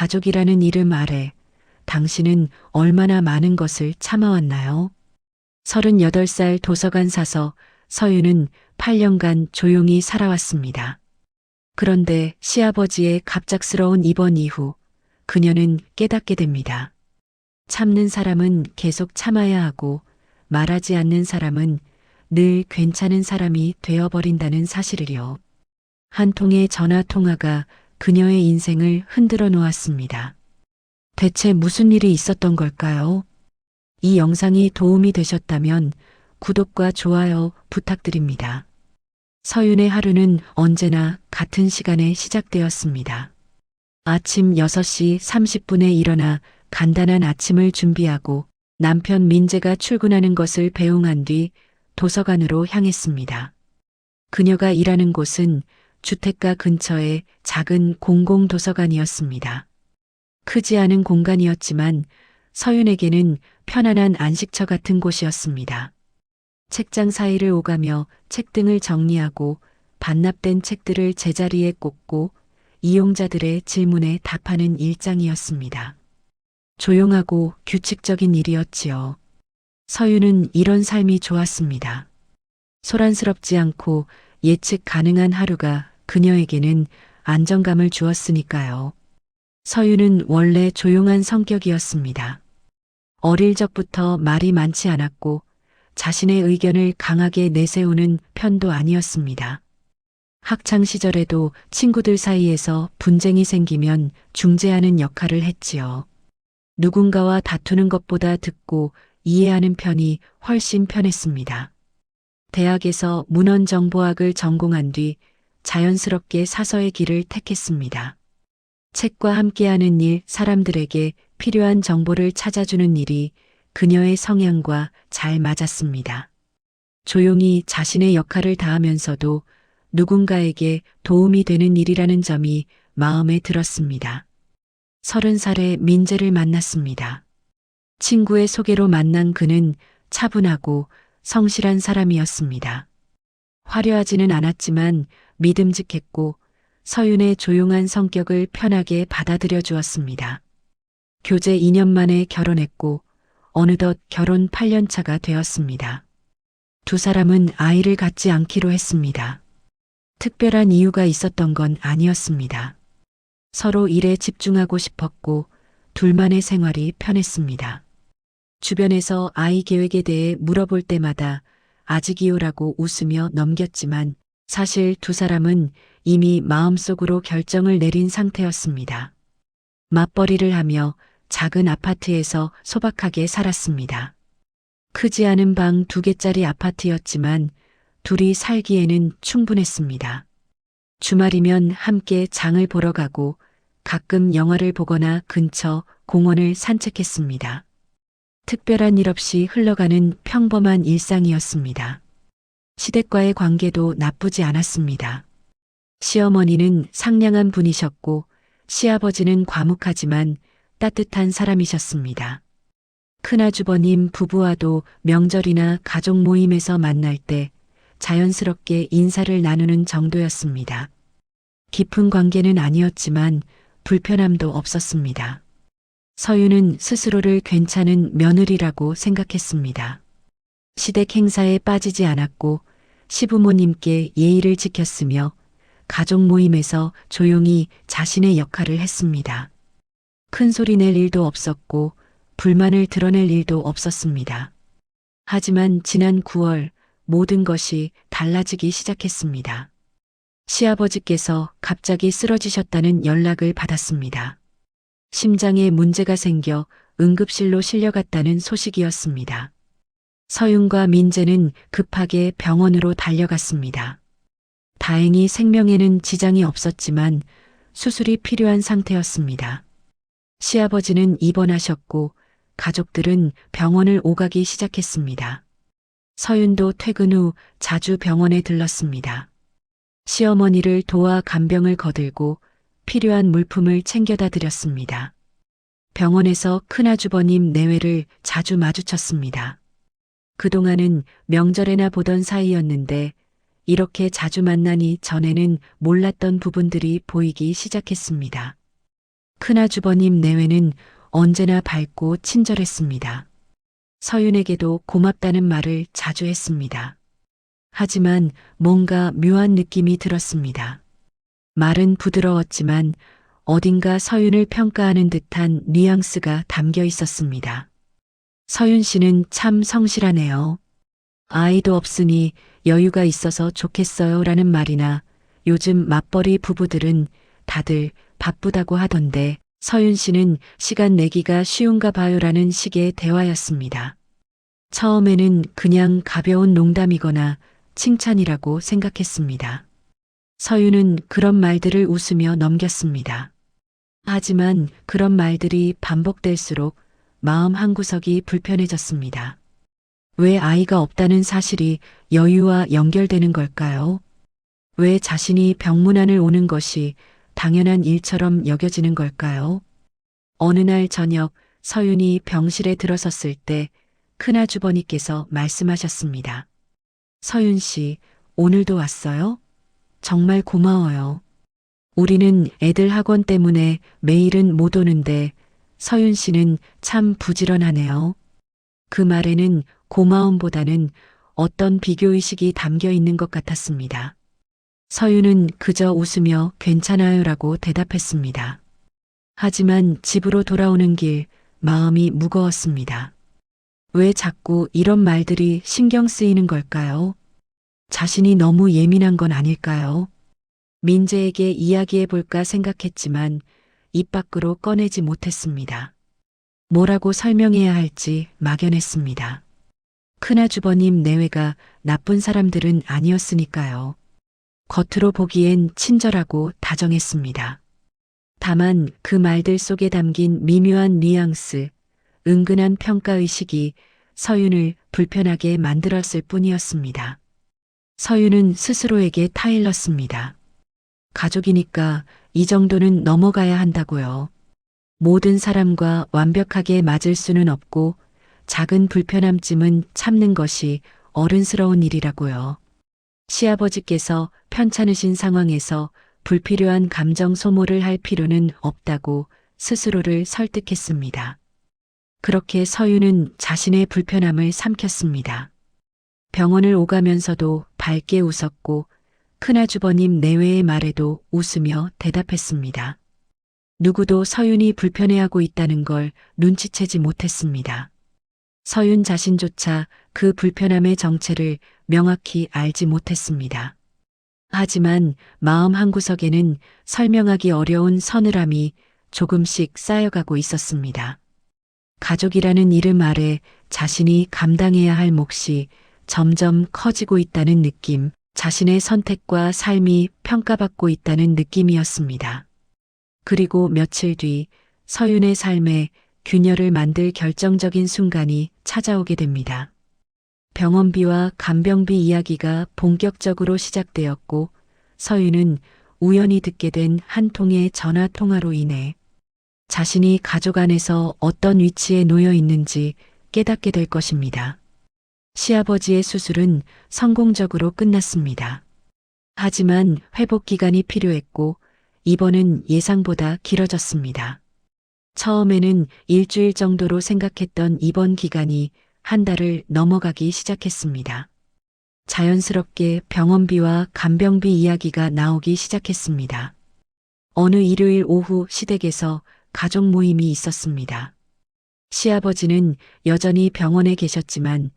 가족이라는 이름 아래 당신은 얼마나 많은 것을 참아왔나요? 38살 도서관 사서 서윤은 8년간 조용히 살아왔습니다. 그런데 시아버지의 갑작스러운 입원 이후 그녀는 깨닫게 됩니다. 참는 사람은 계속 참아야 하고 말하지 않는 사람은 늘 괜찮은 사람이 되어버린다는 사실을요. 한 통의 전화 통화가 그녀의 인생을 흔들어 놓았습니다. 대체 무슨 일이 있었던 걸까요? 이 영상이 도움이 되셨다면 구독과 좋아요 부탁드립니다. 서윤의 하루는 언제나 같은 시간에 시작되었습니다. 아침 6시 30분에 일어나 간단한 아침을 준비하고 남편 민재가 출근하는 것을 배웅한 뒤 도서관으로 향했습니다. 그녀가 일하는 곳은 주택가 근처의 작은 공공도서관이었습니다. 크지 않은 공간이었지만 서윤에게는 편안한 안식처 같은 곳이었습니다. 책장 사이를 오가며 책 등을 정리하고 반납된 책들을 제자리에 꽂고 이용자들의 질문에 답하는 일상이었습니다. 조용하고 규칙적인 일이었지요. 서윤은 이런 삶이 좋았습니다. 소란스럽지 않고 예측 가능한 하루가 그녀에게는 안정감을 주었으니까요. 서윤은 원래 조용한 성격이었습니다. 어릴 적부터 말이 많지 않았고 자신의 의견을 강하게 내세우는 편도 아니었습니다. 학창 시절에도 친구들 사이에서 분쟁이 생기면 중재하는 역할을 했지요. 누군가와 다투는 것보다 듣고 이해하는 편이 훨씬 편했습니다. 대학에서 문헌정보학을 전공한 뒤 자연스럽게 사서의 길을 택했습니다. 책과 함께하는 일, 사람들에게 필요한 정보를 찾아주는 일이 그녀의 성향과 잘 맞았습니다. 조용히 자신의 역할을 다하면서도 누군가에게 도움이 되는 일이라는 점이 마음에 들었습니다. 30살에 민재를 만났습니다. 친구의 소개로 만난 그는 차분하고 성실한 사람이었습니다. 화려하지는 않았지만 믿음직했고 서윤의 조용한 성격을 편하게 받아들여 주었습니다. 교제 2년 만에 결혼했고 어느덧 결혼 8년 차가 되었습니다. 두 사람은 아이를 갖지 않기로 했습니다. 특별한 이유가 있었던 건 아니었습니다. 서로 일에 집중하고 싶었고 둘만의 생활이 편했습니다. 주변에서 아이 계획에 대해 물어볼 때마다 아직이요라고 웃으며 넘겼지만 사실 두 사람은 이미 마음속으로 결정을 내린 상태였습니다. 맞벌이를 하며 작은 아파트에서 소박하게 살았습니다. 크지 않은 방 2개짜리 아파트였지만 둘이 살기에는 충분했습니다. 주말이면 함께 장을 보러 가고 가끔 영화를 보거나 근처 공원을 산책했습니다. 특별한 일 없이 흘러가는 평범한 일상이었습니다. 시댁과의 관계도 나쁘지 않았습니다. 시어머니는 상냥한 분이셨고 시아버지는 과묵하지만 따뜻한 사람이셨습니다. 큰아주버님 부부와도 명절이나 가족 모임에서 만날 때 자연스럽게 인사를 나누는 정도였습니다. 깊은 관계는 아니었지만 불편함도 없었습니다. 서윤은 스스로를 괜찮은 며느리라고 생각했습니다. 시댁 행사에 빠지지 않았고 시부모님께 예의를 지켰으며 가족 모임에서 조용히 자신의 역할을 했습니다. 큰 소리 낼 일도 없었고 불만을 드러낼 일도 없었습니다. 하지만 지난 9월 모든 것이 달라지기 시작했습니다. 시아버지께서 갑자기 쓰러지셨다는 연락을 받았습니다. 심장에 문제가 생겨 응급실로 실려갔다는 소식이었습니다. 서윤과 민재는 급하게 병원으로 달려갔습니다. 다행히 생명에는 지장이 없었지만 수술이 필요한 상태였습니다. 시아버지는 입원하셨고 가족들은 병원을 오가기 시작했습니다. 서윤도 퇴근 후 자주 병원에 들렀습니다. 시어머니를 도와 간병을 거들고 필요한 물품을 챙겨다 드렸습니다. 병원에서 큰아주버님 내외를 자주 마주쳤습니다. 그동안은 명절에나 보던 사이였는데 이렇게 자주 만나니 전에는 몰랐던 부분들이 보이기 시작했습니다. 큰아주버님 내외는 언제나 밝고 친절했습니다. 서윤에게도 고맙다는 말을 자주 했습니다. 하지만 뭔가 묘한 느낌이 들었습니다. 말은 부드러웠지만 어딘가 서윤을 평가하는 듯한 뉘앙스가 담겨 있었습니다. 서윤 씨는 참 성실하네요. 아이도 없으니 여유가 있어서 좋겠어요 라는 말이나 요즘 맞벌이 부부들은 다들 바쁘다고 하던데 서윤 씨는 시간 내기가 쉬운가 봐요라는 식의 대화였습니다. 처음에는 그냥 가벼운 농담이거나 칭찬이라고 생각했습니다. 서윤은 그런 말들을 웃으며 넘겼습니다. 하지만 그런 말들이 반복될수록 마음 한구석이 불편해졌습니다. 왜 아이가 없다는 사실이 여유와 연결되는 걸까요? 왜 자신이 병문안을 오는 것이 당연한 일처럼 여겨지는 걸까요? 어느 날 저녁 서윤이 병실에 들어섰을 때 큰아주버니께서 말씀하셨습니다. 서윤 씨, 오늘도 왔어요? 정말 고마워요. 우리는 애들 학원 때문에 매일은 못 오는데 서윤 씨는 참 부지런하네요. 그 말에는 고마움보다는 어떤 비교의식이 담겨 있는 것 같았습니다. 서윤은 그저 웃으며 괜찮아요라고 대답했습니다. 하지만 집으로 돌아오는 길 마음이 무거웠습니다. 왜 자꾸 이런 말들이 신경 쓰이는 걸까요? 자신이 너무 예민한 건 아닐까요? 민재에게 이야기해 볼까 생각했지만 입 밖으로 꺼내지 못했습니다. 뭐라고 설명해야 할지 막연했습니다. 큰아주버님 내외가 나쁜 사람들은 아니었으니까요. 겉으로 보기엔 친절하고 다정했습니다. 다만 그 말들 속에 담긴 미묘한 뉘앙스, 은근한 평가의식이 서윤을 불편하게 만들었을 뿐이었습니다. 서윤은 스스로에게 타일렀습니다. 가족이니까 이 정도는 넘어가야 한다고요. 모든 사람과 완벽하게 맞을 수는 없고 작은 불편함쯤은 참는 것이 어른스러운 일이라고요. 시아버지께서 편찮으신 상황에서 불필요한 감정 소모를 할 필요는 없다고 스스로를 설득했습니다. 그렇게 서윤은 자신의 불편함을 삼켰습니다. 병원을 오가면서도 밝게 웃었고 큰아주버님 내외의 말에도 웃으며 대답했습니다. 누구도 서윤이 불편해하고 있다는 걸 눈치채지 못했습니다. 서윤 자신조차 그 불편함의 정체를 명확히 알지 못했습니다. 하지만 마음 한구석에는 설명하기 어려운 서늘함이 조금씩 쌓여가고 있었습니다. 가족이라는 이름 아래 자신이 감당해야 할 몫이 점점 커지고 있다는 느낌, 자신의 선택과 삶이 평가받고 있다는 느낌이었습니다. 그리고 며칠 뒤 서윤의 삶에 균열을 만들 결정적인 순간이 찾아오게 됩니다. 병원비와 간병비 이야기가 본격적으로 시작되었고 서윤은 우연히 듣게 된 한 통의 전화 통화로 인해 자신이 가족 안에서 어떤 위치에 놓여 있는지 깨닫게 될 것입니다. 시아버지의 수술은 성공적으로 끝났습니다. 하지만 회복 기간이 필요했고 입원은 예상보다 길어졌습니다. 처음에는 일주일 정도로 생각했던 입원 기간이 한 달을 넘어가기 시작했습니다. 자연스럽게 병원비와 간병비 이야기가 나오기 시작했습니다. 어느 일요일 오후 시댁에서 가족 모임이 있었습니다. 시아버지는 여전히 병원에 계셨지만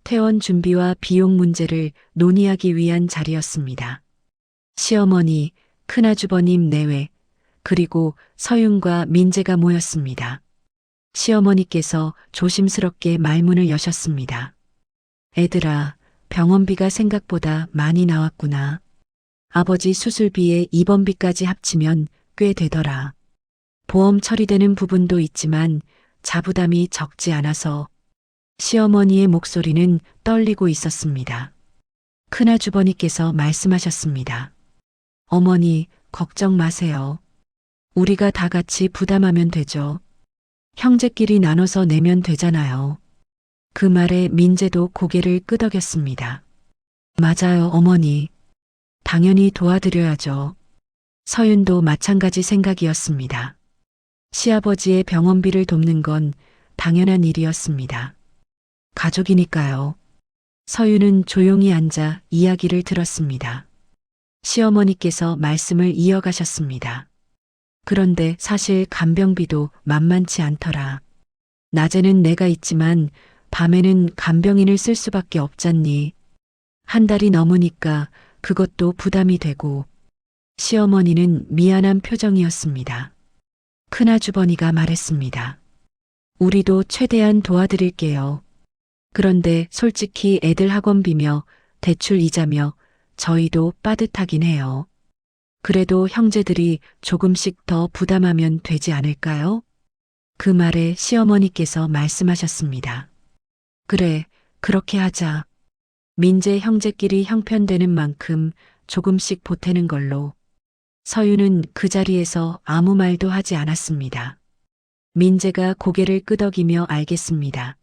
퇴원 준비와 비용 문제를 논의하기 위한 자리였습니다. 시어머니, 큰아주버님 내외, 그리고 서윤과 민재가 모였습니다. 시어머니께서 조심스럽게 말문을 여셨습니다. 애들아, 병원비가 생각보다 많이 나왔구나. 아버지 수술비에 입원비까지 합치면 꽤 되더라. 보험 처리되는 부분도 있지만 자부담이 적지 않아서 시어머니의 목소리는 떨리고 있었습니다. 큰아주버니께서 말씀하셨습니다. 어머니, 걱정 마세요. 우리가 다 같이 부담하면 되죠. 형제끼리 나눠서 내면 되잖아요. 그 말에 민재도 고개를 끄덕였습니다. 맞아요, 어머니. 당연히 도와드려야죠. 서윤도 마찬가지 생각이었습니다. 시아버지의 병원비를 돕는 건 당연한 일이었습니다. 가족이니까요. 서유는 조용히 앉아 이야기를 들었습니다. 시어머니께서 말씀을 이어가셨습니다. 그런데 사실 간병비도 만만치 않더라. 낮에는 내가 있지만 밤에는 간병인을 쓸 수밖에 없잖니. 한 달이 넘으니까 그것도 부담이 되고. 시어머니는 미안한 표정이었습니다. 큰아주버니가 말했습니다. 우리도 최대한 도와드릴게요. 그런데 솔직히 애들 학원비며 대출 이자며 저희도 빠듯하긴 해요. 그래도 형제들이 조금씩 더 부담하면 되지 않을까요? 그 말에 시어머니께서 말씀하셨습니다. 그래, 그렇게 하자. 민재 형제끼리 형편되는 만큼 조금씩 보태는 걸로. 서유는 그 자리에서 아무 말도 하지 않았습니다. 민재가 고개를 끄덕이며 알겠습니다.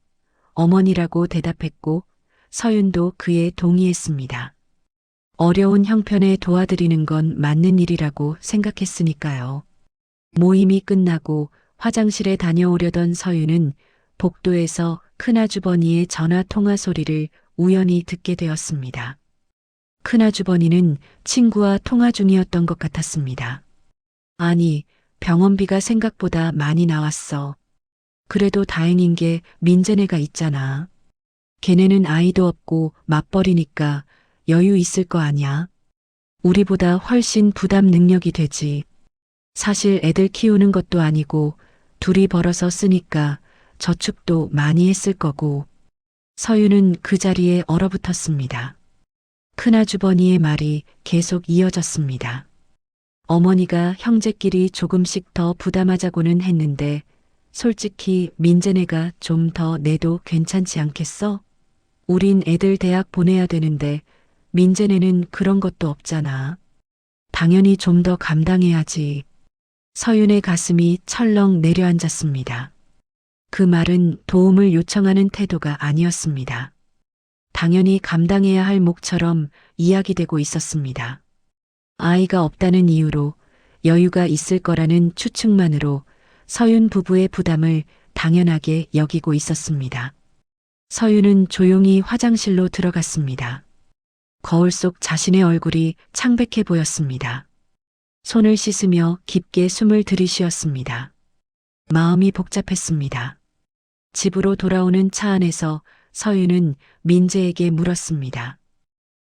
어머니라고 대답했고 서윤도 그에 동의했습니다. 어려운 형편에 도와드리는 건 맞는 일이라고 생각했으니까요. 모임이 끝나고 화장실에 다녀오려던 서윤은 복도에서 큰아주버니의 전화 통화 소리를 우연히 듣게 되었습니다. 큰아주버니는 친구와 통화 중이었던 것 같았습니다. 아니, 병원비가 생각보다 많이 나왔어. 그래도 다행인 게 민재네가 있잖아. 걔네는 아이도 없고 맞벌이니까 여유 있을 거 아냐. 우리보다 훨씬 부담 능력이 되지. 사실 애들 키우는 것도 아니고 둘이 벌어서 쓰니까 저축도 많이 했을 거고. 서유는 그 자리에 얼어붙었습니다. 큰아주버니의 말이 계속 이어졌습니다. 어머니가 형제끼리 조금씩 더 부담하자고는 했는데 솔직히 민재네가 좀 더 내도 괜찮지 않겠어? 우린 애들 대학 보내야 되는데 민재네는 그런 것도 없잖아. 당연히 좀 더 감당해야지. 서윤의 가슴이 철렁 내려앉았습니다. 그 말은 도움을 요청하는 태도가 아니었습니다. 당연히 감당해야 할 몫처럼 이야기되고 있었습니다. 아이가 없다는 이유로 여유가 있을 거라는 추측만으로 서윤 부부의 부담을 당연하게 여기고 있었습니다. 서윤은 조용히 화장실로 들어갔습니다. 거울 속 자신의 얼굴이 창백해 보였습니다. 손을 씻으며 깊게 숨을 들이쉬었습니다. 마음이 복잡했습니다. 집으로 돌아오는 차 안에서 서윤은 민재에게 물었습니다.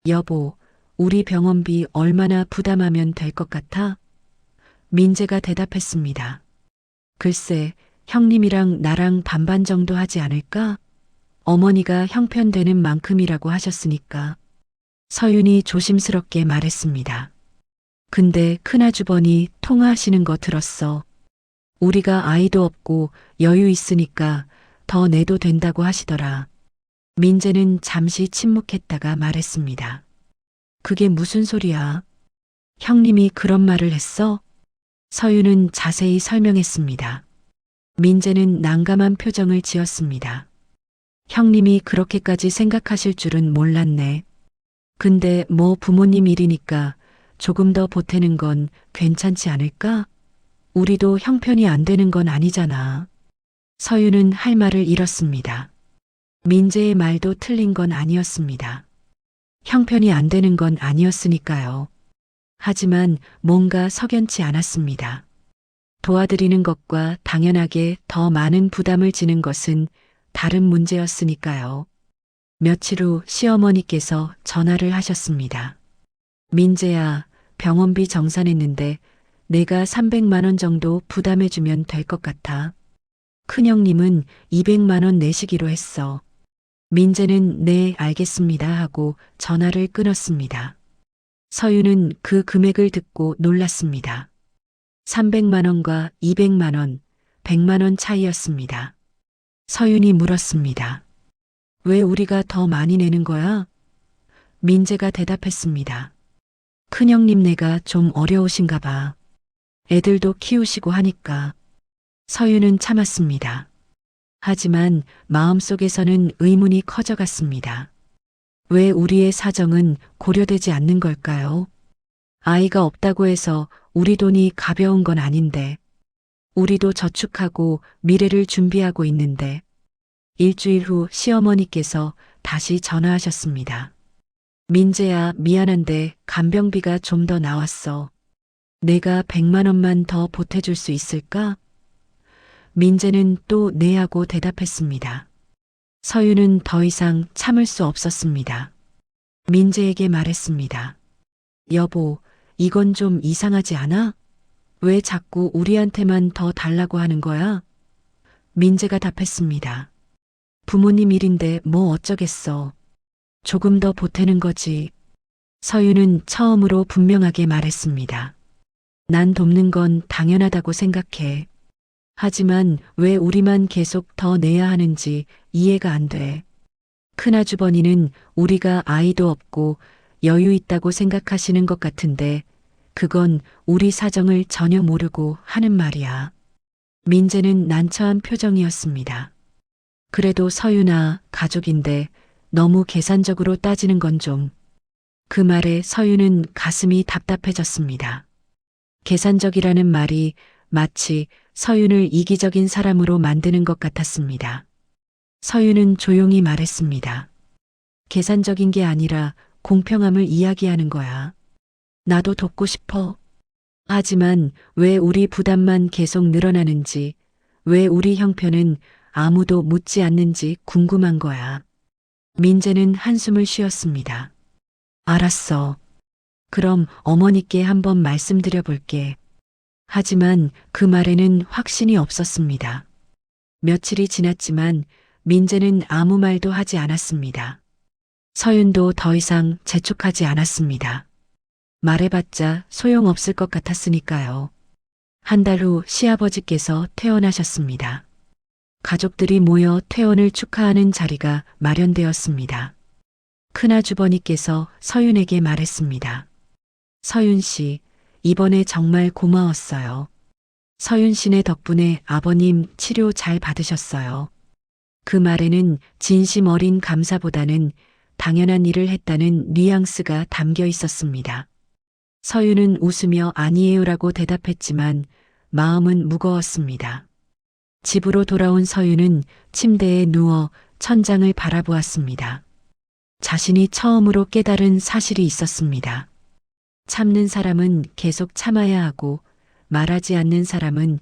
여보, 우리 병원비 얼마나 부담하면 될 것 같아? 민재가 대답했습니다. 글쎄, 형님이랑 나랑 반반 정도 하지 않을까? 어머니가 형편되는 만큼이라고 하셨으니까. 서윤이 조심스럽게 말했습니다. 근데 큰아주버니 통화하시는 거 들었어. 우리가 아이도 없고 여유 있으니까 더 내도 된다고 하시더라. 민재는 잠시 침묵했다가 말했습니다. 그게 무슨 소리야? 형님이 그런 말을 했어? 서윤은 자세히 설명했습니다. 민재는 난감한 표정을 지었습니다. 형님이 그렇게까지 생각하실 줄은 몰랐네. 근데 뭐 부모님 일이니까 조금 더 보태는 건 괜찮지 않을까? 우리도 형편이 안 되는 건 아니잖아. 서윤은 할 말을 잃었습니다. 민재의 말도 틀린 건 아니었습니다. 형편이 안 되는 건 아니었으니까요. 하지만 뭔가 석연치 않았습니다. 도와드리는 것과 당연하게 더 많은 부담을 지는 것은 다른 문제였으니까요. 며칠 후 시어머니께서 전화를 하셨습니다. 민재야, 병원비 정산했는데 내가 300만 원 정도 부담해주면 될 것 같아. 큰형님은 200만 원 내시기로 했어. 민재는 네, 알겠습니다 하고 전화를 끊었습니다. 서유는 그 금액을 듣고 놀랐습니다. 300만 원과 200만 원, 100만 원 차이였습니다. 서윤이 물었습니다. 왜 우리가 더 많이 내는 거야? 민재가 대답했습니다. 큰형님네가 좀 어려우신가 봐. 애들도 키우시고 하니까. 서윤은 참았습니다. 하지만 마음속에서는 의문이 커져갔습니다. 왜 우리의 사정은 고려되지 않는 걸까요? 아이가 없다고 해서 우리 돈이 가벼운 건 아닌데. 우리도 저축하고 미래를 준비하고 있는데 일주일 후 시어머니께서 다시 전화하셨습니다. 민재야, 미안한데 간병비가 좀 더 나왔어. 내가 100만 원만 더 보태줄 수 있을까? 민재는 또 네 하고 대답했습니다. 서유는 더 이상 참을 수 없었습니다. 민재에게 말했습니다. 여보, 이건 좀 이상하지 않아? 왜 자꾸 우리한테만 더 달라고 하는 거야? 민재가 답했습니다. 부모님 일인데 뭐 어쩌겠어. 조금 더 보태는 거지. 서유는 처음으로 분명하게 말했습니다. 난 돕는 건 당연하다고 생각해. 하지만 왜 우리만 계속 더 내야 하는지 이해가 안 돼. 큰아주버니는 우리가 아이도 없고 여유 있다고 생각하시는 것 같은데 그건 우리 사정을 전혀 모르고 하는 말이야. 민재는 난처한 표정이었습니다. 그래도 서유나 가족인데 너무 계산적으로 따지는 건 좀. 그 말에 서유는 가슴이 답답해졌습니다. 계산적이라는 말이 마치 서윤을 이기적인 사람으로 만드는 것 같았습니다. 서윤은 조용히 말했습니다. 계산적인 게 아니라 공평함을 이야기하는 거야. 나도 돕고 싶어. 하지만 왜 우리 부담만 계속 늘어나는지, 왜 우리 형편은 아무도 묻지 않는지 궁금한 거야. 민재는 한숨을 쉬었습니다. 알았어. 그럼 어머니께 한번 말씀드려 볼게. 하지만 그 말에는 확신이 없었습니다. 며칠이 지났지만 민재는 아무 말도 하지 않았습니다. 서윤도 더 이상 재촉하지 않았습니다. 말해봤자 소용없을 것 같았으니까요. 한 달 후 시아버지께서 퇴원하셨습니다. 가족들이 모여 퇴원을 축하하는 자리가 마련되었습니다. 큰아주버니께서 서윤에게 말했습니다. 서윤 씨, 이번에 정말 고마웠어요. 서윤 씨네 덕분에 아버님 치료 잘 받으셨어요. 그 말에는 진심 어린 감사보다는 당연한 일을 했다는 뉘앙스가 담겨 있었습니다. 서윤은 웃으며 아니에요라고 대답했지만 마음은 무거웠습니다. 집으로 돌아온 서윤은 침대에 누워 천장을 바라보았습니다. 자신이 처음으로 깨달은 사실이 있었습니다. 참는 사람은 계속 참아야 하고 말하지 않는 사람은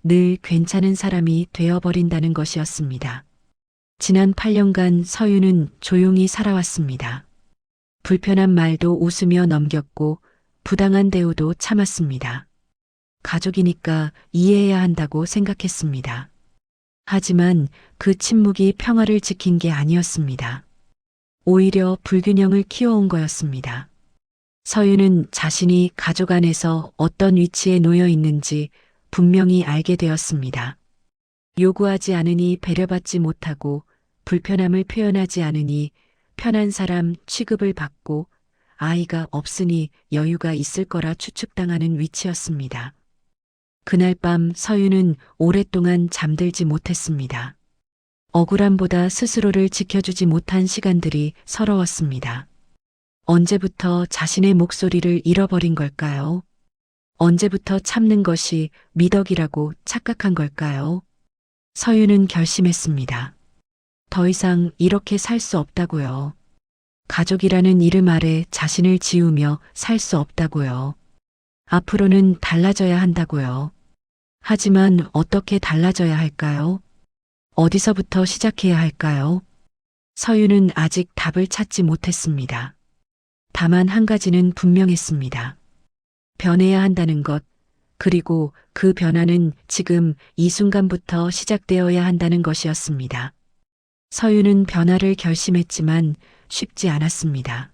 늘 괜찮은 사람이 되어버린다는 것이었습니다. 지난 8년간 서유는 조용히 살아왔습니다. 불편한 말도 웃으며 넘겼고 부당한 대우도 참았습니다. 가족이니까 이해해야 한다고 생각했습니다. 하지만 그 침묵이 평화를 지킨 게 아니었습니다. 오히려 불균형을 키워온 거였습니다. 서유는 자신이 가족 안에서 어떤 위치에 놓여 있는지 분명히 알게 되었습니다. 요구하지 않으니 배려받지 못하고 불편함을 표현하지 않으니 편한 사람 취급을 받고 아이가 없으니 여유가 있을 거라 추측당하는 위치였습니다. 그날 밤 서유는 오랫동안 잠들지 못했습니다. 억울함보다 스스로를 지켜주지 못한 시간들이 서러웠습니다. 언제부터 자신의 목소리를 잃어버린 걸까요? 언제부터 참는 것이 미덕이라고 착각한 걸까요? 서유는 결심했습니다. 더 이상 이렇게 살 수 없다고요. 가족이라는 이름 아래 자신을 지우며 살 수 없다고요. 앞으로는 달라져야 한다고요. 하지만 어떻게 달라져야 할까요? 어디서부터 시작해야 할까요? 서유는 아직 답을 찾지 못했습니다. 다만 한 가지는 분명했습니다. 변해야 한다는 것, 그리고 그 변화는 지금 이 순간부터 시작되어야 한다는 것이었습니다. 서유는 변화를 결심했지만 쉽지 않았습니다.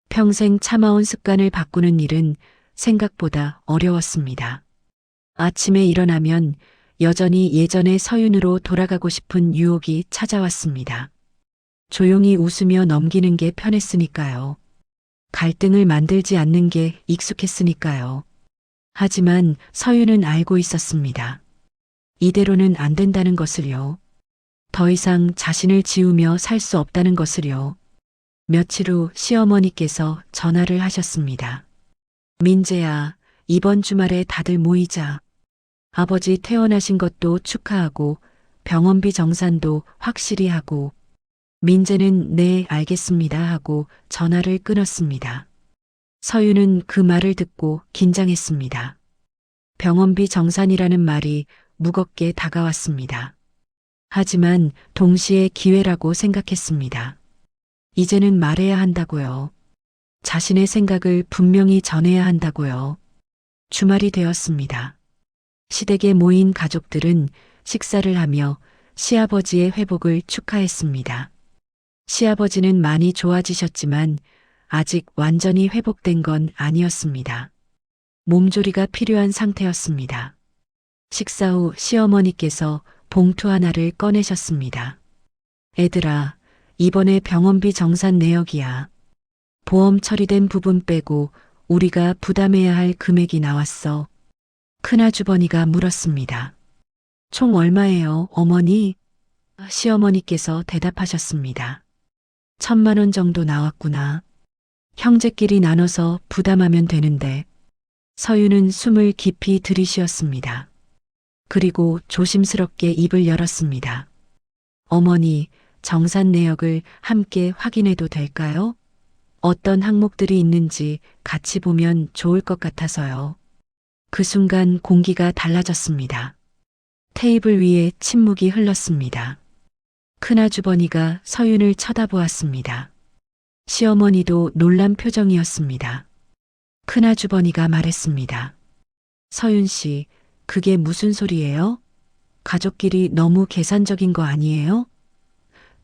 평생 참아온 습관을 바꾸는 일은 생각보다 어려웠습니다. 아침에 일어나면 여전히 예전의 서윤으로 돌아가고 싶은 유혹이 찾아왔습니다. 조용히 웃으며 넘기는 게 편했으니까요. 갈등을 만들지 않는 게 익숙했으니까요. 하지만 서윤은 알고 있었습니다. 이대로는 안 된다는 것을요. 더 이상 자신을 지우며 살 수 없다는 것을요. 며칠 후 시어머니께서 전화를 하셨습니다. 민재야, 이번 주말에 다들 모이자. 아버지 퇴원하신 것도 축하하고 병원비 정산도 확실히 하고 민재는 네, 알겠습니다 하고 전화를 끊었습니다. 서윤은 그 말을 듣고 긴장했습니다. 병원비 정산이라는 말이 무겁게 다가왔습니다. 하지만 동시에 기회라고 생각했습니다. 이제는 말해야 한다고요. 자신의 생각을 분명히 전해야 한다고요. 주말이 되었습니다. 시댁에 모인 가족들은 식사를 하며 시아버지의 회복을 축하했습니다. 시아버지는 많이 좋아지셨지만 아직 완전히 회복된 건 아니었습니다. 몸조리가 필요한 상태였습니다. 식사 후 시어머니께서 봉투 하나를 꺼내셨습니다. 애들아, 이번에 병원비 정산 내역이야. 보험 처리된 부분 빼고 우리가 부담해야 할 금액이 나왔어. 큰아주버니가 물었습니다. 총 얼마예요, 어머니? 시어머니께서 대답하셨습니다. 1,000만 원 정도 나왔구나. 형제끼리 나눠서 부담하면 되는데. 서윤은 숨을 깊이 들이쉬었습니다. 그리고 조심스럽게 입을 열었습니다. 어머니, 정산 내역을 함께 확인해도 될까요? 어떤 항목들이 있는지 같이 보면 좋을 것 같아서요. 그 순간 공기가 달라졌습니다. 테이블 위에 침묵이 흘렀습니다. 큰아주버니가 서윤을 쳐다보았습니다. 시어머니도 놀란 표정이었습니다. 큰아주버니가 말했습니다. 서윤 씨, 그게 무슨 소리예요? 가족끼리 너무 계산적인 거 아니에요?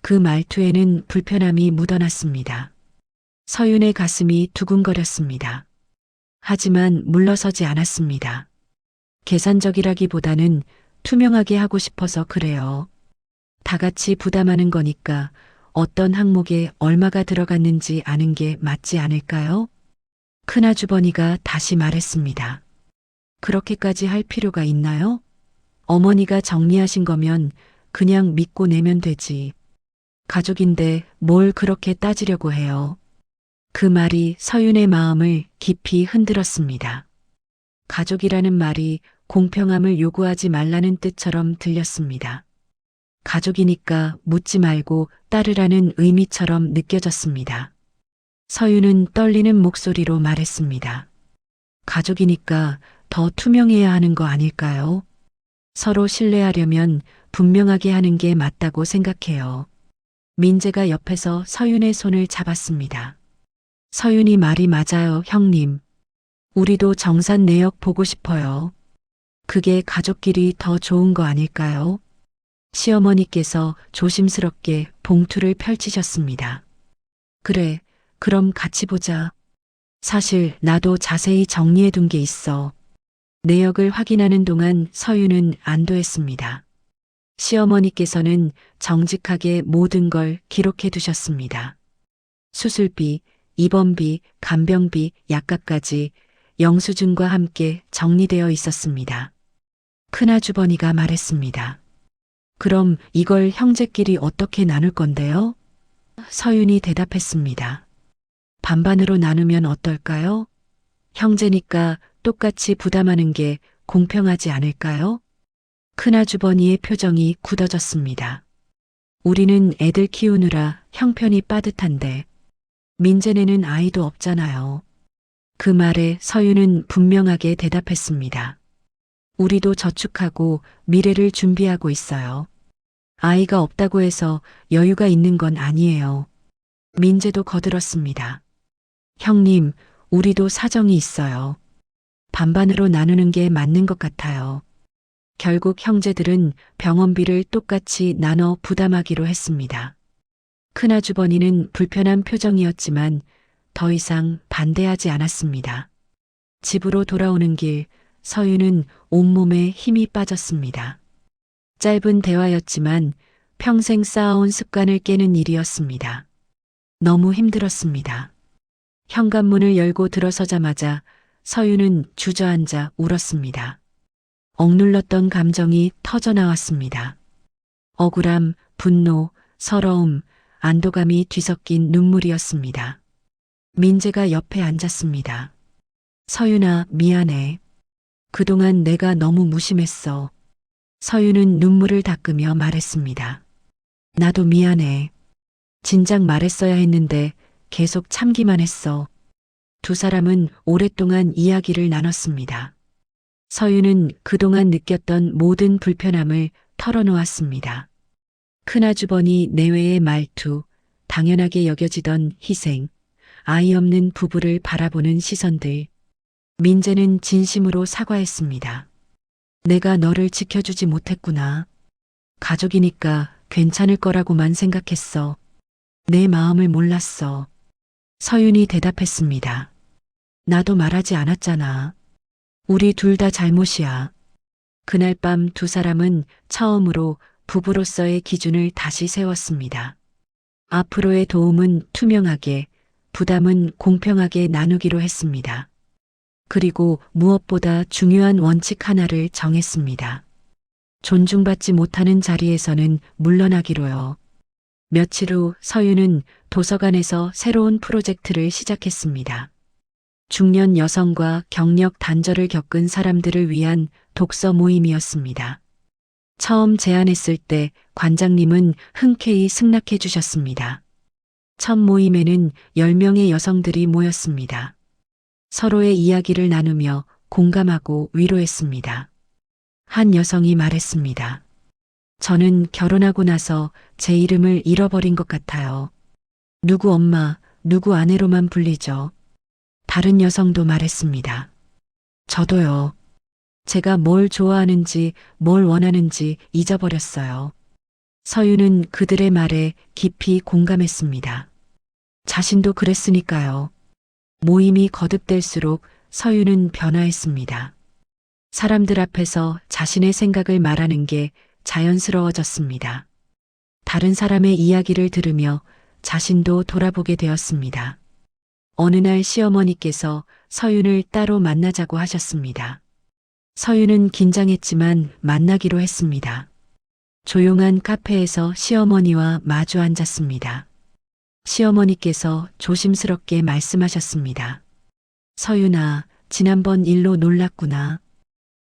그 말투에는 불편함이 묻어났습니다. 서윤의 가슴이 두근거렸습니다. 하지만 물러서지 않았습니다. 계산적이라기보다는 투명하게 하고 싶어서 그래요. 다 같이 부담하는 거니까 어떤 항목에 얼마가 들어갔는지 아는 게 맞지 않을까요? 큰아주버니가 다시 말했습니다. 그렇게까지 할 필요가 있나요? 어머니가 정리하신 거면 그냥 믿고 내면 되지. 가족인데 뭘 그렇게 따지려고 해요. 그 말이 서윤의 마음을 깊이 흔들었습니다. 가족이라는 말이 공평함을 요구하지 말라는 뜻처럼 들렸습니다. 가족이니까 묻지 말고 따르라는 의미처럼 느껴졌습니다. 서윤은 떨리는 목소리로 말했습니다. 가족이니까 더 투명해야 하는 거 아닐까요? 서로 신뢰하려면 분명하게 하는 게 맞다고 생각해요. 민재가 옆에서 서윤의 손을 잡았습니다. 서윤이 말이 맞아요, 형님. 우리도 정산 내역 보고 싶어요. 그게 가족끼리 더 좋은 거 아닐까요? 시어머니께서 조심스럽게 봉투를 펼치셨습니다. 그래, 그럼 같이 보자. 사실 나도 자세히 정리해 둔 게 있어. 내역을 확인하는 동안 서윤은 안도했습니다. 시어머니께서는 정직하게 모든 걸 기록해 두셨습니다. 수술비, 입원비, 간병비, 약값까지 영수증과 함께 정리되어 있었습니다. 큰아주버니가 말했습니다. 그럼 이걸 형제끼리 어떻게 나눌 건데요? 서윤이 대답했습니다. 반반으로 나누면 어떨까요? 형제니까 똑같이 부담하는 게 공평하지 않을까요? 큰아주버니의 표정이 굳어졌습니다. 우리는 애들 키우느라 형편이 빠듯한데 민재네는 아이도 없잖아요. 그 말에 서윤은 분명하게 대답했습니다. 우리도 저축하고 미래를 준비하고 있어요. 아이가 없다고 해서 여유가 있는 건 아니에요. 민재도 거들었습니다. 형님, 우리도 사정이 있어요. 반반으로 나누는 게 맞는 것 같아요. 결국 형제들은 병원비를 똑같이 나눠 부담하기로 했습니다. 큰아주버니는 불편한 표정이었지만 더 이상 반대하지 않았습니다. 집으로 돌아오는 길, 서윤은 온몸에 힘이 빠졌습니다. 짧은 대화였지만 평생 쌓아온 습관을 깨는 일이었습니다. 너무 힘들었습니다. 현관문을 열고 들어서자마자 서윤은 주저앉아 울었습니다. 억눌렀던 감정이 터져나왔습니다. 억울함, 분노, 서러움, 안도감이 뒤섞인 눈물이었습니다. 민재가 옆에 앉았습니다. 서윤아, 미안해. 그동안 내가 너무 무심했어. 서윤은 눈물을 닦으며 말했습니다. 나도 미안해. 진작 말했어야 했는데 계속 참기만 했어. 두 사람은 오랫동안 이야기를 나눴습니다. 서윤은 그동안 느꼈던 모든 불편함을 털어놓았습니다. 큰아주버니 내외의 말투, 당연하게 여겨지던 희생, 아이 없는 부부를 바라보는 시선들. 민재는 진심으로 사과했습니다. 내가 너를 지켜주지 못했구나. 가족이니까 괜찮을 거라고만 생각했어. 내 마음을 몰랐어. 서윤이 대답했습니다. 나도 말하지 않았잖아. 우리 둘 다 잘못이야. 그날 밤 두 사람은 처음으로 부부로서의 기준을 다시 세웠습니다. 앞으로의 도움은 투명하게, 부담은 공평하게 나누기로 했습니다. 그리고 무엇보다 중요한 원칙 하나를 정했습니다. 존중받지 못하는 자리에서는 물러나기로요. 며칠 후 서윤은 도서관에서 새로운 프로젝트를 시작했습니다. 중년 여성과 경력 단절을 겪은 사람들을 위한 독서 모임이었습니다. 처음 제안했을 때 관장님은 흔쾌히 승낙해 주셨습니다. 첫 모임에는 10명의 여성들이 모였습니다. 서로의 이야기를 나누며 공감하고 위로했습니다. 한 여성이 말했습니다. 저는 결혼하고 나서 제 이름을 잃어버린 것 같아요. 누구 엄마, 누구 아내로만 불리죠. 다른 여성도 말했습니다. 저도요. 제가 뭘 좋아하는지, 뭘 원하는지 잊어버렸어요. 서윤은 그들의 말에 깊이 공감했습니다. 자신도 그랬으니까요. 모임이 거듭될수록 서윤은 변화했습니다. 사람들 앞에서 자신의 생각을 말하는 게 자연스러워졌습니다. 다른 사람의 이야기를 들으며 자신도 돌아보게 되었습니다. 어느 날 시어머니께서 서윤을 따로 만나자고 하셨습니다. 서윤은 긴장했지만 만나기로 했습니다. 조용한 카페에서 시어머니와 마주 앉았습니다. 시어머니께서 조심스럽게 말씀하셨습니다. 서윤아, 지난번 일로 놀랐구나.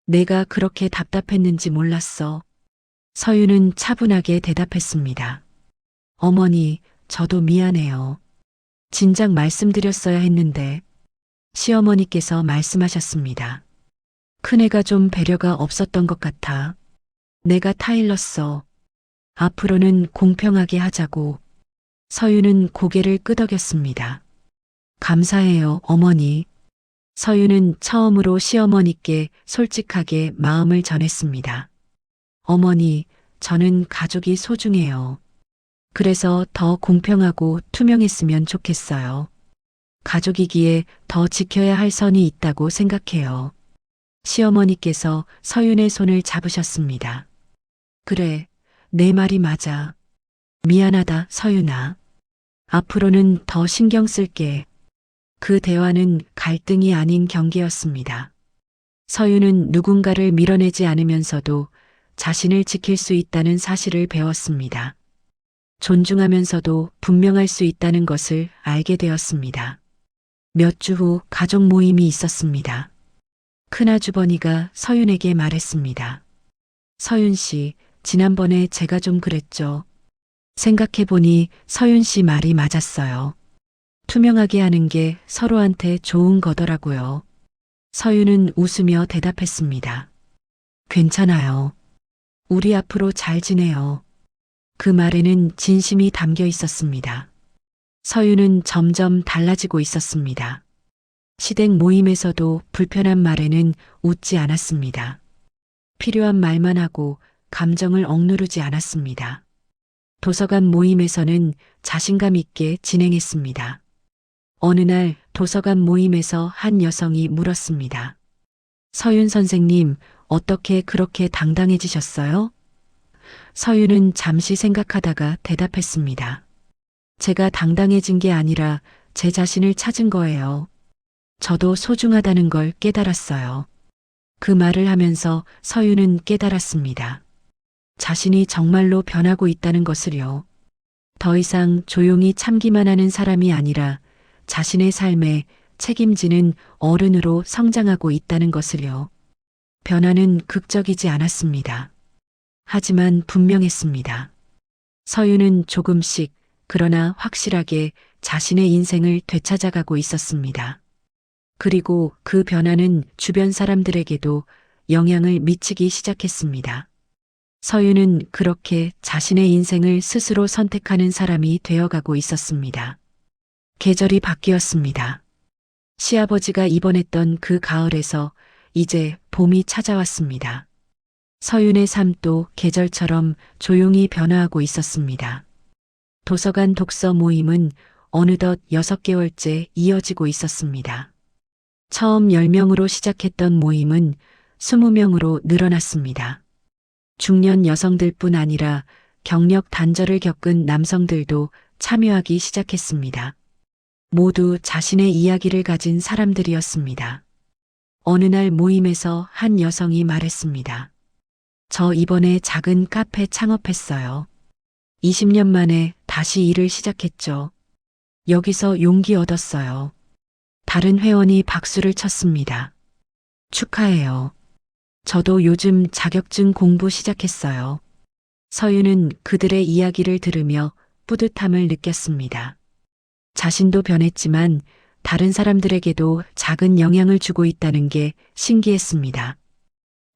내가 그렇게 답답했는지 몰랐어. 서윤은 차분하게 대답했습니다. 어머니, 저도 미안해요. 진작 말씀드렸어야 했는데. 시어머니께서 말씀하셨습니다. 큰애가 좀 배려가 없었던 것 같아. 내가 타일렀어. 앞으로는 공평하게 하자고. 서윤은 고개를 끄덕였습니다. 감사해요, 어머니. 서윤은 처음으로 시어머니께 솔직하게 마음을 전했습니다. 어머니, 저는 가족이 소중해요. 그래서 더 공평하고 투명했으면 좋겠어요. 가족이기에 더 지켜야 할 선이 있다고 생각해요. 시어머니께서 서윤의 손을 잡으셨습니다. 그래, 내 말이 맞아. 미안하다, 서윤아. 앞으로는 더 신경 쓸게. 그 대화는 갈등이 아닌 경계였습니다. 서윤은 누군가를 밀어내지 않으면서도 자신을 지킬 수 있다는 사실을 배웠습니다. 존중하면서도 분명할 수 있다는 것을 알게 되었습니다. 몇 주 후 가족 모임이 있었습니다. 큰아주버니가 서윤에게 말했습니다. 서윤 씨, 지난번에 제가 좀 그랬죠. 생각해보니 서윤 씨 말이 맞았어요. 투명하게 하는 게 서로한테 좋은 거더라고요. 서윤은 웃으며 대답했습니다. 괜찮아요. 우리 앞으로 잘 지내요. 그 말에는 진심이 담겨 있었습니다. 서윤은 점점 달라지고 있었습니다. 시댁 모임에서도 불편한 말에는 웃지 않았습니다. 필요한 말만 하고 감정을 억누르지 않았습니다. 도서관 모임에서는 자신감 있게 진행했습니다. 어느 날 도서관 모임에서 한 여성이 물었습니다. 서윤 선생님, 어떻게 그렇게 당당해지셨어요? 서윤은 잠시 생각하다가 대답했습니다. 제가 당당해진 게 아니라 제 자신을 찾은 거예요. 저도 소중하다는 걸 깨달았어요. 그 말을 하면서 서윤은 깨달았습니다. 자신이 정말로 변하고 있다는 것을요. 더 이상 조용히 참기만 하는 사람이 아니라 자신의 삶에 책임지는 어른으로 성장하고 있다는 것을요. 변화는 극적이지 않았습니다. 하지만 분명했습니다. 서윤은 조금씩, 그러나 확실하게 자신의 인생을 되찾아가고 있었습니다. 그리고 그 변화는 주변 사람들에게도 영향을 미치기 시작했습니다. 서윤은 그렇게 자신의 인생을 스스로 선택하는 사람이 되어가고 있었습니다. 계절이 바뀌었습니다. 시아버지가 입원했던 그 가을에서 이제 봄이 찾아왔습니다. 서윤의 삶도 계절처럼 조용히 변화하고 있었습니다. 도서관 독서 모임은 어느덧 6개월째 이어지고 있었습니다. 처음 10명으로 시작했던 모임은 20명으로 늘어났습니다. 중년 여성들뿐 아니라 경력 단절을 겪은 남성들도 참여하기 시작했습니다. 모두 자신의 이야기를 가진 사람들이었습니다. 어느 날 모임에서 한 여성이 말했습니다. 저 이번에 작은 카페 창업했어요. 20년 만에 다시 일을 시작했죠. 여기서 용기 얻었어요. 다른 회원이 박수를 쳤습니다. 축하해요. 저도 요즘 자격증 공부 시작했어요. 서윤은 그들의 이야기를 들으며 뿌듯함을 느꼈습니다. 자신도 변했지만 다른 사람들에게도 작은 영향을 주고 있다는 게 신기했습니다.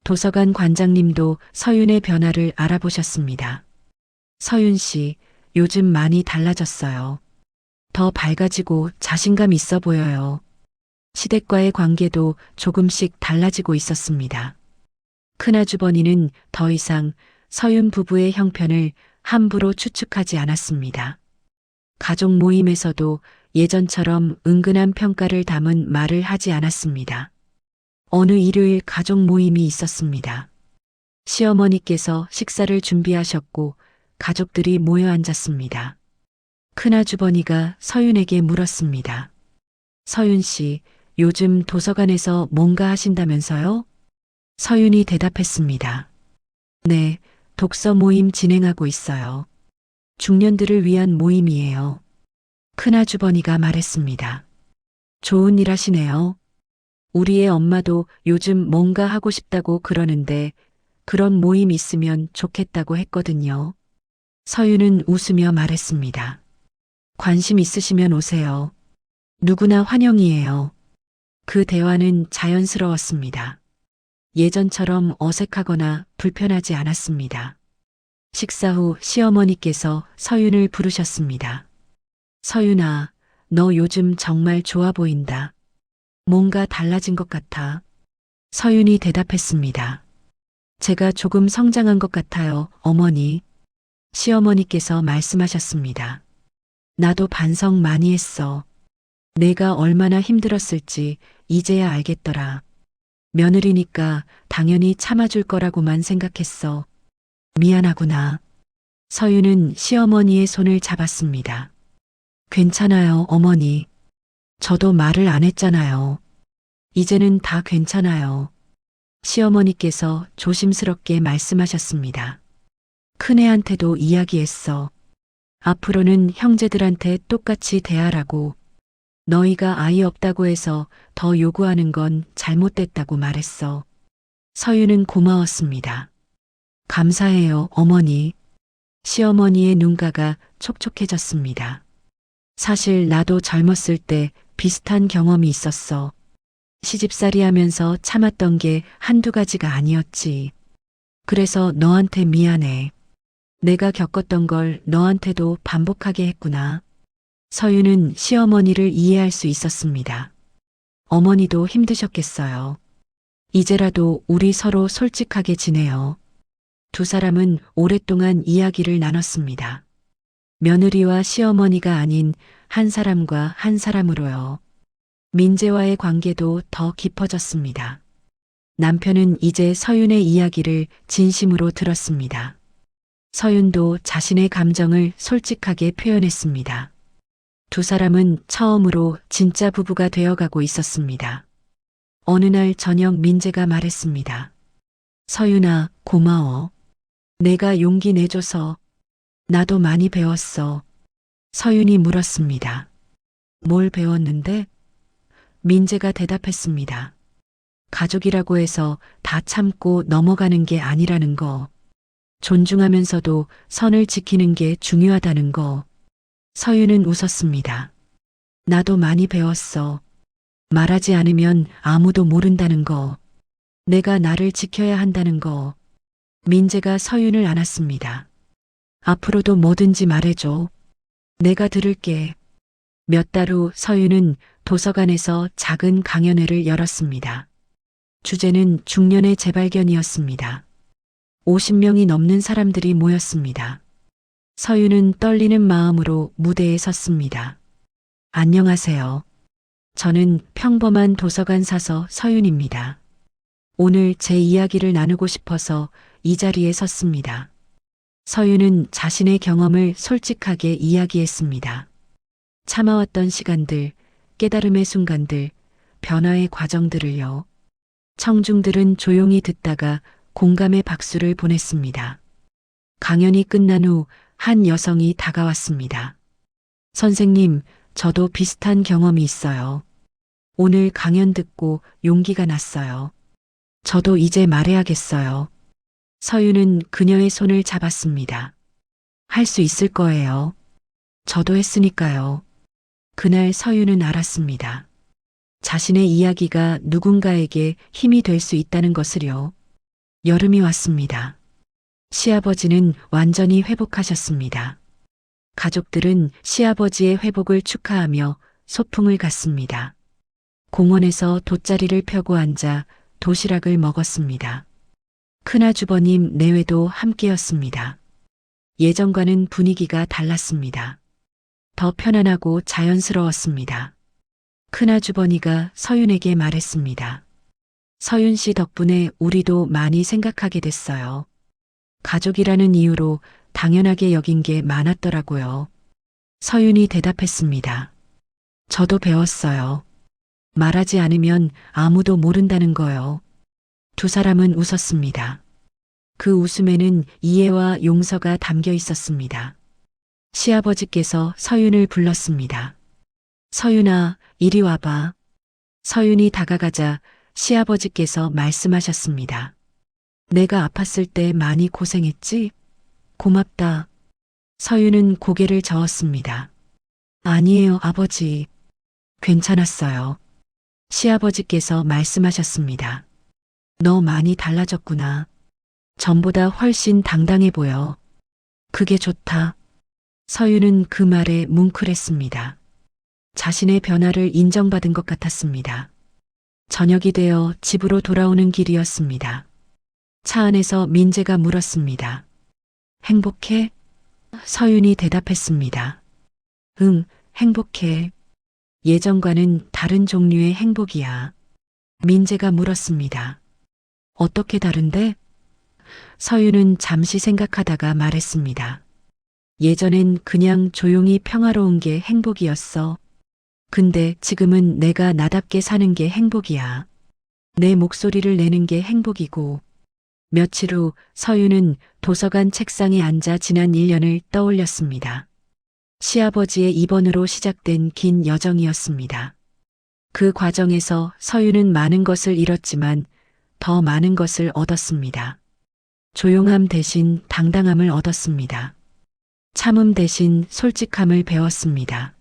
도서관 관장님도 서윤의 변화를 알아보셨습니다. 서윤 씨, 요즘 많이 달라졌어요. 더 밝아지고 자신감 있어 보여요. 시댁과의 관계도 조금씩 달라지고 있었습니다. 큰아주버니는 더 이상 서윤 부부의 형편을 함부로 추측하지 않았습니다. 가족 모임에서도 예전처럼 은근한 평가를 담은 말을 하지 않았습니다. 어느 일요일 가족 모임이 있었습니다. 시어머니께서 식사를 준비하셨고 가족들이 모여 앉았습니다. 큰아주버니가 서윤에게 물었습니다. 서윤 씨, 요즘 도서관에서 뭔가 하신다면서요? 서윤이 대답했습니다. 네, 독서 모임 진행하고 있어요. 중년들을 위한 모임이에요. 큰아주버니가 말했습니다. 좋은 일 하시네요. 우리의 엄마도 요즘 뭔가 하고 싶다고 그러는데 그런 모임 있으면 좋겠다고 했거든요. 서윤은 웃으며 말했습니다. 관심 있으시면 오세요. 누구나 환영이에요. 그 대화는 자연스러웠습니다. 예전처럼 어색하거나 불편하지 않았습니다. 식사 후 시어머니께서 서윤을 부르셨습니다. 서윤아, 너 요즘 정말 좋아 보인다. 뭔가 달라진 것 같아. 서윤이 대답했습니다. 제가 조금 성장한 것 같아요, 어머니. 시어머니께서 말씀하셨습니다. 나도 반성 많이 했어. 내가 얼마나 힘들었을지 이제야 알겠더라. 며느리니까 당연히 참아줄 거라고만 생각했어. 미안하구나. 서윤은 시어머니의 손을 잡았습니다. 괜찮아요, 어머니. 저도 말을 안 했잖아요. 이제는 다 괜찮아요. 시어머니께서 조심스럽게 말씀하셨습니다. 큰애한테도 이야기했어. 앞으로는 형제들한테 똑같이 대하라고. 너희가 아이 없다고 해서 더 요구하는 건 잘못됐다고 말했어. 서윤은 고마웠습니다. 감사해요, 어머니. 시어머니의 눈가가 촉촉해졌습니다. 사실 나도 젊었을 때 비슷한 경험이 있었어. 시집살이 하면서 참았던 게 한두 가지가 아니었지. 그래서 너한테 미안해. 내가 겪었던 걸 너한테도 반복하게 했구나. 서윤은 시어머니를 이해할 수 있었습니다. 어머니도 힘드셨겠어요. 이제라도 우리 서로 솔직하게 지내요. 두 사람은 오랫동안 이야기를 나눴습니다. 며느리와 시어머니가 아닌 한 사람과 한 사람으로요. 민재와의 관계도 더 깊어졌습니다. 남편은 이제 서윤의 이야기를 진심으로 들었습니다. 서윤도 자신의 감정을 솔직하게 표현했습니다. 두 사람은 처음으로 진짜 부부가 되어가고 있었습니다. 어느 날 저녁 민재가 말했습니다. 서윤아, 고마워. 내가 용기 내줘서. 나도 많이 배웠어. 서윤이 물었습니다. 뭘 배웠는데? 민재가 대답했습니다. 가족이라고 해서 다 참고 넘어가는 게 아니라는 거. 존중하면서도 선을 지키는 게 중요하다는 거. 서윤은 웃었습니다. 나도 많이 배웠어. 말하지 않으면 아무도 모른다는 거. 내가 나를 지켜야 한다는 거. 민재가 서윤을 안았습니다. 앞으로도 뭐든지 말해줘. 내가 들을게. 몇 달 후 서윤은 도서관에서 작은 강연회를 열었습니다. 주제는 중년의 재발견이었습니다. 50명이 넘는 사람들이 모였습니다. 서윤은 떨리는 마음으로 무대에 섰습니다. 안녕하세요. 저는 평범한 도서관 사서 서윤입니다. 오늘 제 이야기를 나누고 싶어서 이 자리에 섰습니다. 서윤은 자신의 경험을 솔직하게 이야기했습니다. 참아왔던 시간들, 깨달음의 순간들, 변화의 과정들을요. 청중들은 조용히 듣다가 공감의 박수를 보냈습니다. 강연이 끝난 후 한 여성이 다가왔습니다. 선생님, 저도 비슷한 경험이 있어요. 오늘 강연 듣고 용기가 났어요. 저도 이제 말해야겠어요. 서윤은 그녀의 손을 잡았습니다. 할 수 있을 거예요. 저도 했으니까요. 그날 서윤은 알았습니다. 자신의 이야기가 누군가에게 힘이 될 수 있다는 것을요. 여름이 왔습니다. 시아버지는 완전히 회복하셨습니다. 가족들은 시아버지의 회복을 축하하며 소풍을 갔습니다. 공원에서 돗자리를 펴고 앉아 도시락을 먹었습니다. 큰아주버님 내외도 함께였습니다. 예전과는 분위기가 달랐습니다. 더 편안하고 자연스러웠습니다. 큰아주버니가 서윤에게 말했습니다. 서윤 씨 덕분에 우리도 많이 생각하게 됐어요. 가족이라는 이유로 당연하게 여긴 게 많았더라고요. 서윤이 대답했습니다. 저도 배웠어요. 말하지 않으면 아무도 모른다는 거요. 두 사람은 웃었습니다. 그 웃음에는 이해와 용서가 담겨 있었습니다. 시아버지께서 서윤을 불렀습니다. 서윤아, 이리 와봐. 서윤이 다가가자 시아버지께서 말씀하셨습니다. 내가 아팠을 때 많이 고생했지? 고맙다. 서윤은 고개를 저었습니다. 아니에요, 아버지. 괜찮았어요. 시아버지께서 말씀하셨습니다. 너 많이 달라졌구나. 전보다 훨씬 당당해 보여. 그게 좋다. 서윤은 그 말에 뭉클했습니다. 자신의 변화를 인정받은 것 같았습니다. 저녁이 되어 집으로 돌아오는 길이었습니다. 차 안에서 민재가 물었습니다. 행복해? 서윤이 대답했습니다. 응, 행복해. 예전과는 다른 종류의 행복이야. 민재가 물었습니다. 어떻게 다른데? 서윤은 잠시 생각하다가 말했습니다. 예전엔 그냥 조용히 평화로운 게 행복이었어. 근데 지금은 내가 나답게 사는 게 행복이야. 내 목소리를 내는 게 행복이고. 며칠 후 서윤은 도서관 책상에 앉아 지난 1년을 떠올렸습니다. 시아버지의 입원으로 시작된 긴 여정이었습니다. 그 과정에서 서윤은 많은 것을 잃었지만 더 많은 것을 얻었습니다. 조용함 대신 당당함을 얻었습니다. 참음 대신 솔직함을 배웠습니다.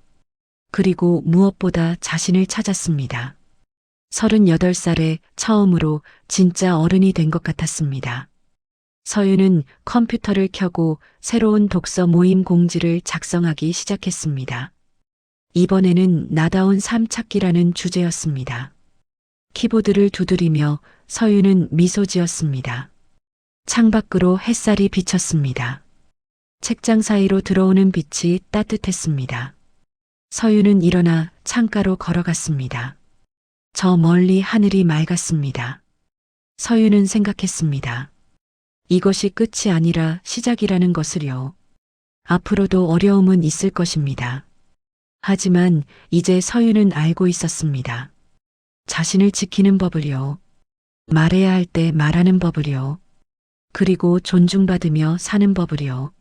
그리고 무엇보다 자신을 찾았습니다. 38살에 처음으로 진짜 어른이 된 것 같았습니다. 서윤은 컴퓨터를 켜고 새로운 독서 모임 공지를 작성하기 시작했습니다. 이번에는 나다운 삶 찾기라는 주제였습니다. 키보드를 두드리며 서윤은 미소 지었습니다. 창밖으로 햇살이 비쳤습니다. 책장 사이로 들어오는 빛이 따뜻했습니다. 서윤은 일어나 창가로 걸어갔습니다. 저 멀리 하늘이 맑았습니다. 서윤은 생각했습니다. 이것이 끝이 아니라 시작이라는 것을요. 앞으로도 어려움은 있을 것입니다. 하지만 이제 서윤은 알고 있었습니다. 자신을 지키는 법을요. 말해야 할 때 말하는 법을요. 그리고 존중받으며 사는 법을요.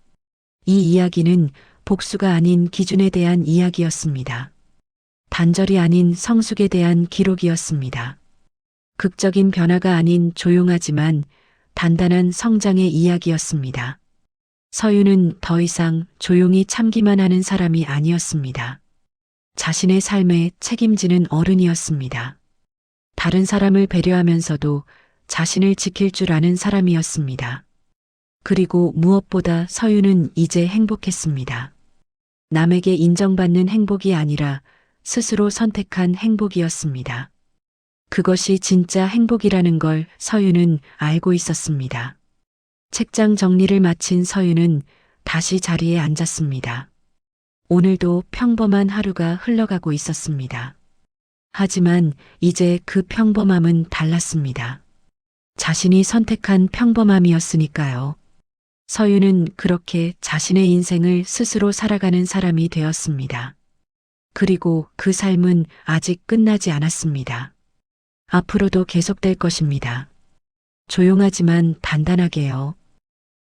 이 이야기는 복수가 아닌 기준에 대한 이야기였습니다. 단절이 아닌 성숙에 대한 기록이었습니다. 극적인 변화가 아닌 조용하지만 단단한 성장의 이야기였습니다. 서유는 더 이상 조용히 참기만 하는 사람이 아니었습니다. 자신의 삶에 책임지는 어른이었습니다. 다른 사람을 배려하면서도 자신을 지킬 줄 아는 사람이었습니다. 그리고 무엇보다 서유는 이제 행복했습니다. 남에게 인정받는 행복이 아니라 스스로 선택한 행복이었습니다. 그것이 진짜 행복이라는 걸 서유는 알고 있었습니다. 책장 정리를 마친 서유는 다시 자리에 앉았습니다. 오늘도 평범한 하루가 흘러가고 있었습니다. 하지만 이제 그 평범함은 달랐습니다. 자신이 선택한 평범함이었으니까요. 서유는 그렇게 자신의 인생을 스스로 살아가는 사람이 되었습니다. 그리고 그 삶은 아직 끝나지 않았습니다. 앞으로도 계속될 것입니다. 조용하지만 단단하게요.